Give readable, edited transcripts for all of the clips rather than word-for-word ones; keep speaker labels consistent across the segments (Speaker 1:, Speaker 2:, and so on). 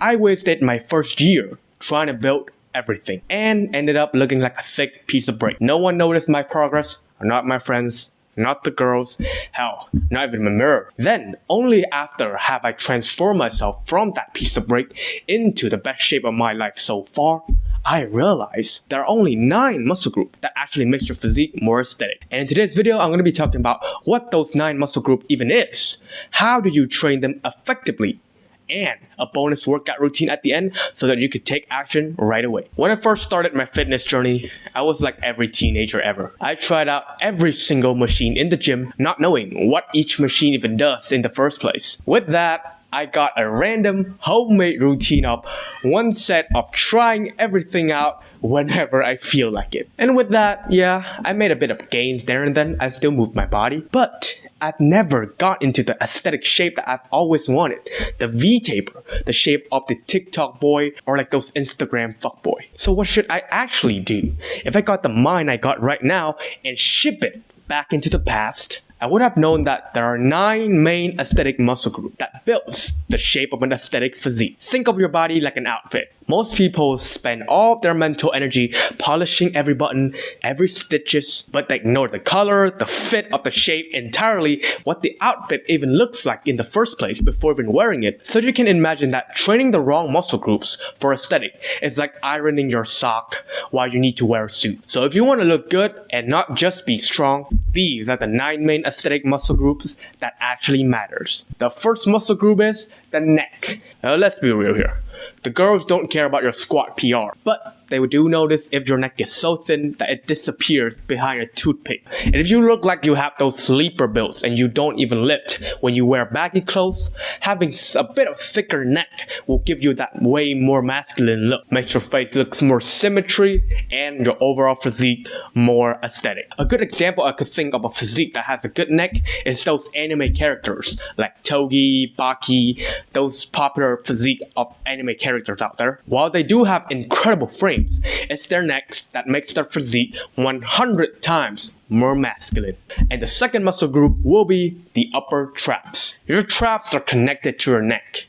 Speaker 1: I wasted my first year trying to build everything and ended up looking like a thick piece of brick. No one noticed my progress, not my friends, not the girls, hell, not even my mirror. Then, only after have I transformed myself from that piece of brick into the best shape of my life so far, I realized there are only 9 muscle groups that actually makes your physique more aesthetic. And in today's video, I'm going to be talking about what those 9 muscle groups even is, how do you train them effectively, and a bonus workout routine at the end so that you could take action right away. When I first started my fitness journey, I was like every teenager ever. I tried out every single machine in the gym, not knowing what each machine even does in the first place. With that, I got a random homemade routine of 1 set of trying everything out whenever I feel like it. And with that, yeah, I made a bit of gains there and then. I still moved my body, but I'd never got into the aesthetic shape that I've always wanted. The V-taper, the shape of the TikTok boy or like those Instagram fuckboy. So what should I actually do? If I got the mind I got right now and ship it back into the past, I would have known that there are 9 main aesthetic muscle groups that builds the shape of an aesthetic physique. Think of your body like an outfit. Most people spend all of their mental energy polishing every button, every stitches, but they ignore the color, the fit of the shape entirely, what the outfit even looks like in the first place before even wearing it. So you can imagine that training the wrong muscle groups for aesthetic is like ironing your sock while you need to wear a suit. So if you want to look good and not just be strong, these are the 9 main aesthetic muscle groups that actually matters. The first muscle group is the neck. Now let's be real here. The girls don't care about your squat PR, but they do notice if your neck is so thin that it disappears behind a toothpick. And if you look like you have those sleeper builds and you don't even lift when you wear baggy clothes, having a bit of thicker neck will give you that way more masculine look. Makes your face look more symmetry and your overall physique more aesthetic. A good example I could think of a physique that has a good neck is those anime characters like Togi, Baki, those popular physique of anime characters out there. While they do have incredible frames, it's their necks that makes their physique 100 times more masculine. And the second muscle group will be the upper traps. Your traps are connected to your neck.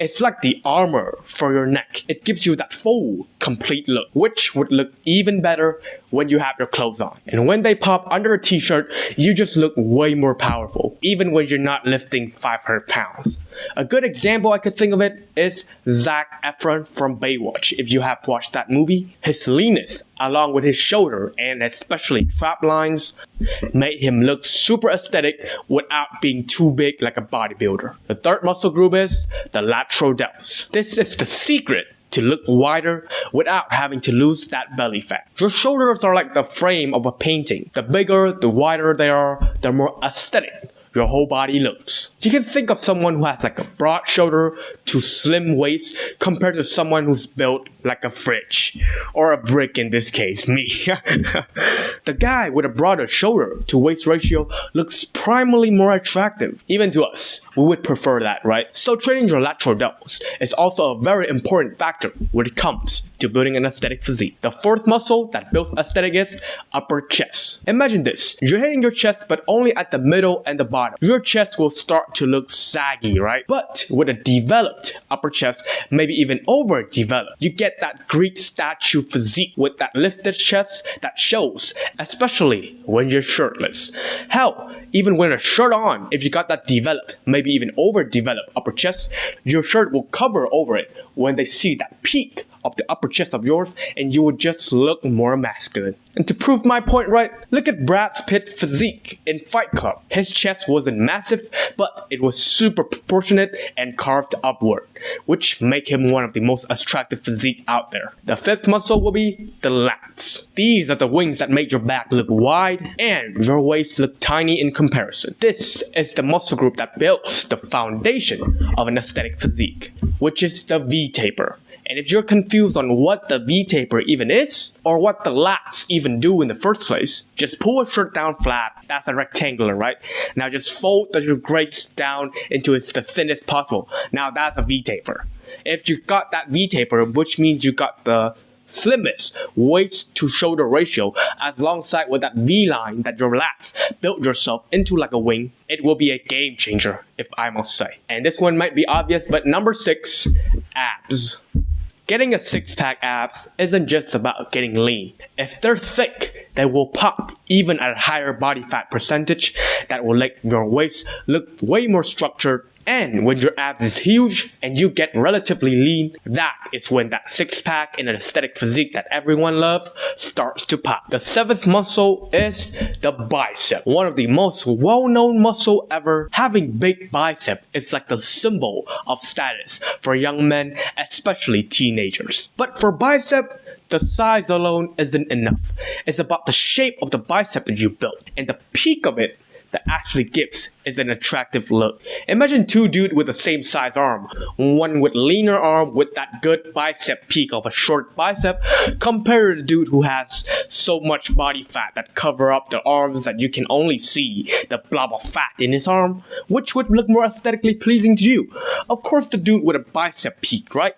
Speaker 1: It's like the armor for your neck. It gives you that full, complete look, which would look even better when you have your clothes on. And when they pop under a t-shirt, you just look way more powerful, even when you're not lifting 500 pounds. A good example I could think of it is Zac Efron from Baywatch. If you have watched that movie, his leanness, along with his shoulder and especially trap lines, made him look super aesthetic without being too big like a bodybuilder. The third muscle group is the lateral delts. This is the secret to look wider without having to lose that belly fat. Your shoulders are like the frame of a painting. The bigger, the wider they are, the more aesthetic your whole body looks. You can think of someone who has like a broad shoulder to slim waist compared to someone who's built like a fridge, or a brick in this case, me. The guy with a broader shoulder to waist ratio looks primarily more attractive. Even to us, we would prefer that, right? So training your lateral delts is also a very important factor when it comes to building an aesthetic physique. The fourth muscle that builds aesthetic is upper chest. Imagine this, you're hitting your chest but only at the middle and the bottom. Your chest will start to look saggy, right? But with a developed upper chest, maybe even overdeveloped, you get that Greek statue physique with that lifted chest that shows, especially when you're shirtless. Hell, even when a shirt on, if you got that developed, maybe even overdeveloped upper chest, your shirt will cover over it when they see that peak of the upper chest of yours, and you would just look more masculine. And to prove my point right, look at Brad Pitt's physique in Fight Club. His chest wasn't massive, but it was super proportionate and carved upward, which make him one of the most attractive physique out there. The fifth muscle will be the lats. These are the wings that make your back look wide and your waist look tiny in comparison. This is the muscle group that builds the foundation of an aesthetic physique, which is the V-taper. And if you're confused on what the V-taper even is, or what the lats even do in the first place, just pull a shirt down flat. That's a rectangular, right? Now just fold your waist down into it's the thinnest possible. Now that's a V-taper. If you got that V-taper, which means you got the slimmest waist to shoulder ratio alongside with that V-line that your lats build yourself into like a wing, it will be a game changer, if I must say. And this one might be obvious, but number 6, abs. Getting a six-pack abs isn't just about getting lean. If they're thick, they will pop even at a higher body fat percentage that will make your waist look way more structured. And when your abs is huge and you get relatively lean, that is when that six-pack in an aesthetic physique that everyone loves starts to pop. The 7th muscle is the bicep. One of the most well-known muscle ever. Having big bicep is like the symbol of status for young men, especially teenagers. But for bicep, the size alone isn't enough. It's about the shape of the bicep that you built and the peak of it that actually gives is an attractive look. Imagine 2 dudes with the same size arm, one with leaner arm with that good bicep peak of a short bicep, compared to the dude who has so much body fat that cover up the arms that you can only see the blob of fat in his arm. Which would look more aesthetically pleasing to you? Of course the dude with a bicep peak, right?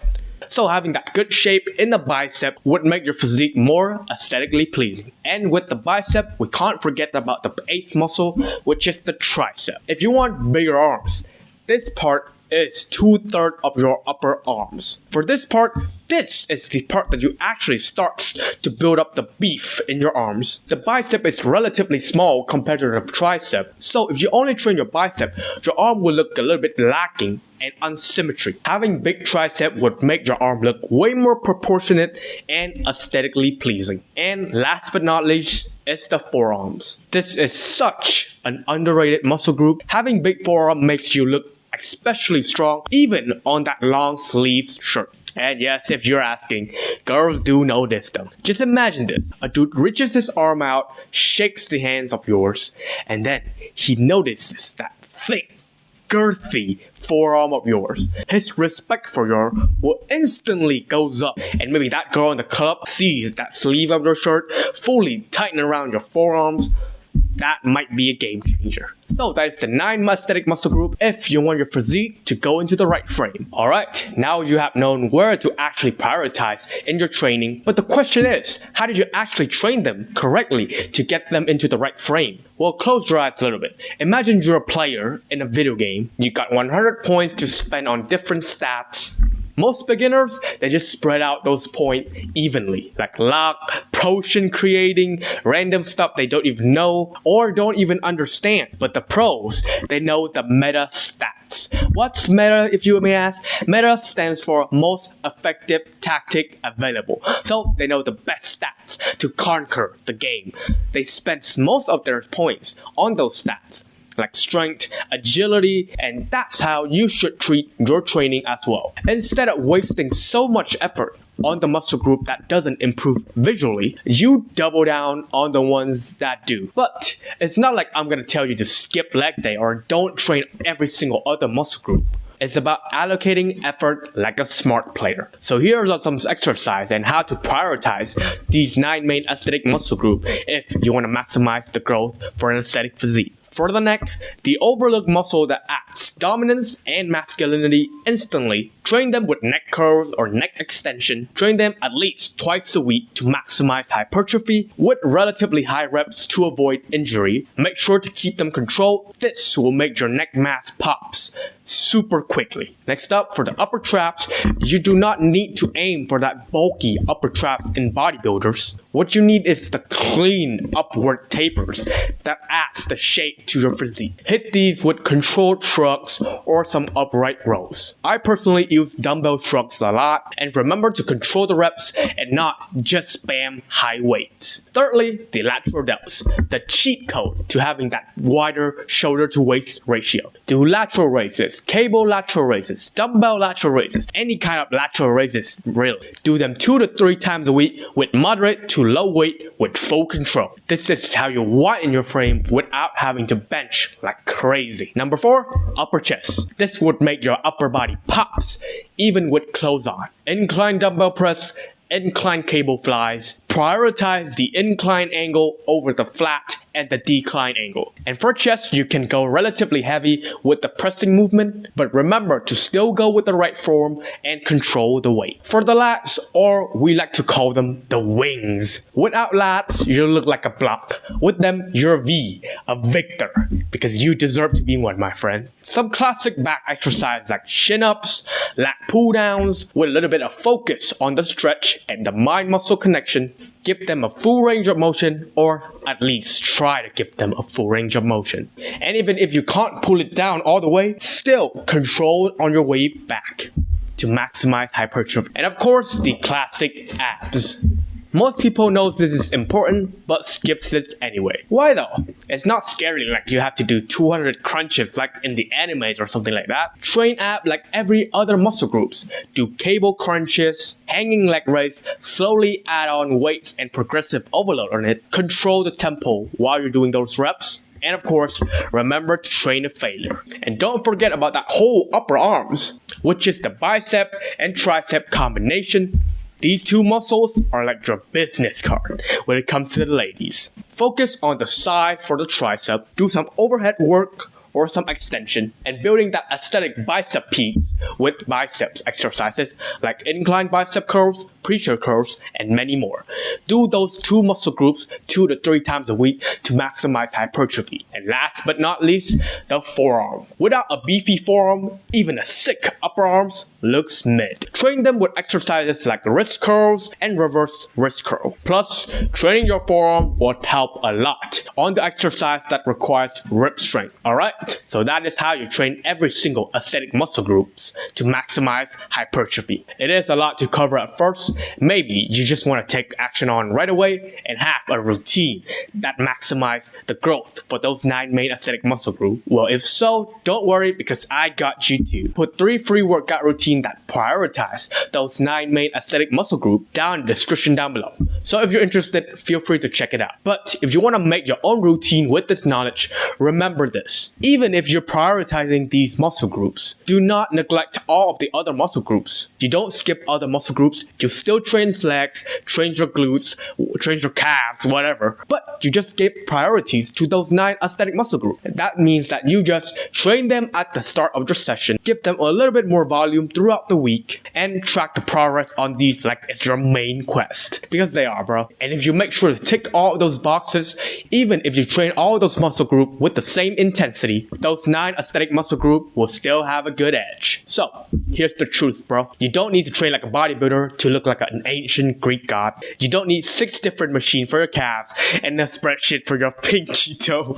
Speaker 1: So having that good shape in the bicep would make your physique more aesthetically pleasing. And with the bicep, we can't forget about the 8th muscle, which is the tricep. If you want bigger arms, this part is 2/3 of your upper arms. For this part, this is the part that you actually starts to build up the beef in your arms. The bicep is relatively small compared to the tricep, so if you only train your bicep, your arm will look a little bit lacking and unsymmetry. Having big tricep would make your arm look way more proportionate and aesthetically pleasing. And last but not least is the forearms. This is such an underrated muscle group. Having big forearm makes you look especially strong even on that long sleeves shirt. And yes, if you're asking, girls do know this though. Just imagine this. A dude reaches his arm out, shakes the hands of yours, and then he notices that thick, girthy forearm of yours. His respect for you will instantly goes up, and maybe that girl in the club sees that sleeve of your shirt fully tighten around your forearms. That might be a game changer. So that is the 9 aesthetic muscle group if you want your physique to go into the right frame. Alright, now you have known where to actually prioritize in your training, but the question is, how did you actually train them correctly to get them into the right frame? Well, close your eyes a little bit. Imagine you're a player in a video game. You got 100 points to spend on different stats. Most beginners, they just spread out those points evenly, like luck, potion creating, random stuff they don't even know or don't even understand. But the pros, they know the meta stats. What's meta, if you may ask? Meta stands for most effective tactic available. So they know the best stats to conquer the game. They spend most of their points on those stats, like strength, agility, and that's how you should treat your training as well. Instead of wasting so much effort on the muscle group that doesn't improve visually, you double down on the ones that do. But it's not like I'm gonna tell you to skip leg day or don't train every single other muscle group. It's about allocating effort like a smart player. So here are some exercise and how to prioritize these 9 main aesthetic muscle group if you want to maximize the growth for an aesthetic physique. For the neck, the overlooked muscle that adds dominance and masculinity instantly. Train them with neck curls or neck extension. Train them at least twice a week to maximize hypertrophy with relatively high reps to avoid injury. Make sure to keep them controlled. This will make your neck mass pops super quickly. Next up, for the upper traps, you do not need to aim for that bulky upper traps in bodybuilders. What you need is the clean upward tapers that adds the shape to your physique. Hit these with controlled shrugs or some upright rows. I personally use dumbbell shrugs a lot, and remember to control the reps and not just spam high weights. Thirdly, the lateral delts, the cheat code to having that wider shoulder to waist ratio. Do lateral raises, cable lateral raises, dumbbell lateral raises, any kind of lateral raises really. Do them 2 to 3 times a week with moderate to low weight with full control. This is how you widen your frame without having to bench like crazy. Number 4, upper chest. This would make your upper body pops even with clothes on. Incline dumbbell press, incline cable flies. Prioritize the incline angle over the flat and the decline angle. And for chest, you can go relatively heavy with the pressing movement, but remember to still go with the right form and control the weight. For the lats, or we like to call them the wings. Without lats, you look like a block. With them, you're a V, a victor, because you deserve to be one, my friend. Some classic back exercises like chin-ups, lat pull-downs, with a little bit of focus on the stretch and the mind-muscle connection. Give them a full range of motion, or at least try to give them a full range of motion. And even if you can't pull it down all the way, still control on your way back to maximize hypertrophy. And of course, the classic abs. Most people know this is important, but skips it anyway. Why though? It's not scary like you have to do 200 crunches like in the animes or something like that. Train ab like every other muscle groups. Do cable crunches, hanging leg raise, slowly add on weights and progressive overload on it. Control the tempo while you're doing those reps. And of course, remember to train to failure. And don't forget about that whole upper arms, which is the bicep and tricep combination. These two muscles are like your business card when it comes to the ladies. Focus on the size for the tricep, do some overhead work or some extension, and building that aesthetic bicep piece with biceps exercises like incline bicep curls, preacher curls, and many more. Do those two muscle groups 2 to 3 times a week to maximize hypertrophy. And last but not least, the forearm. Without a beefy forearm, even a sick upper arms looks mid. Train them with exercises like wrist curls and reverse wrist curl. Plus, training your forearm will help a lot on the exercise that requires grip strength. Alright? So that is how you train every single aesthetic muscle groups to maximize hypertrophy. It is a lot to cover at first. Maybe you just want to take action on right away and have a routine that maximizes the growth for those 9 main aesthetic muscle groups. Well, if so, don't worry because I got you too. Put 3 free workout routines that prioritize those 9 main aesthetic muscle groups down in the description down below. So if you're interested, feel free to check it out. But if you want to make your own routine with this knowledge, remember this. Even if you're prioritizing these muscle groups, do not neglect all of the other muscle groups. You don't skip other muscle groups, you still train legs, train your glutes, train your calves, whatever. But you just give priorities to those 9 aesthetic muscle groups. And that means that you just train them at the start of your session, give them a little bit more volume throughout the week, and track the progress on these like it's your main quest. Because they are, bro. And if you make sure to tick all of those boxes, even if you train all those muscle groups with the same intensity, those 9 aesthetic muscle groups will still have a good edge. So, here's the truth, bro. You don't need to train like a bodybuilder to look like an ancient Greek god. You don't need 6 different machines for your calves and a spreadsheet for your pinky toe.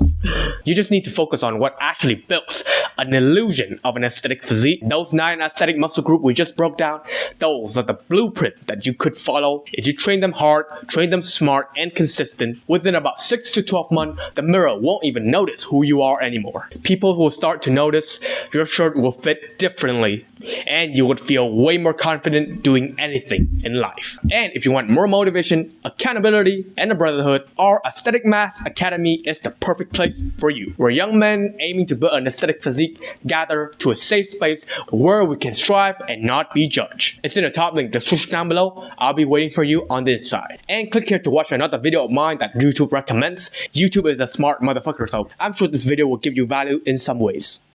Speaker 1: You just need to focus on what actually builds an illusion of an aesthetic physique. Those 9 aesthetic muscle groups we just broke down, those are the blueprint that you could follow if you train them hard, train them smart and consistent. Within about 6 to 12 months, the mirror won't even notice who you are anymore. People will start to notice your shirt will fit differently, and you would feel way more confident doing anything in life. And if you want more motivation, accountability, and a brotherhood, our Aesthetic Mass Academy is the perfect place for you. Where young men aiming to build an aesthetic physique gather to a safe space where we can strive and not be judged. It's in the top link description down below. I'll be waiting for you on the inside. And click here to watch another video of mine that YouTube recommends. YouTube is a smart motherfucker, so I'm sure this video will give you value in some ways.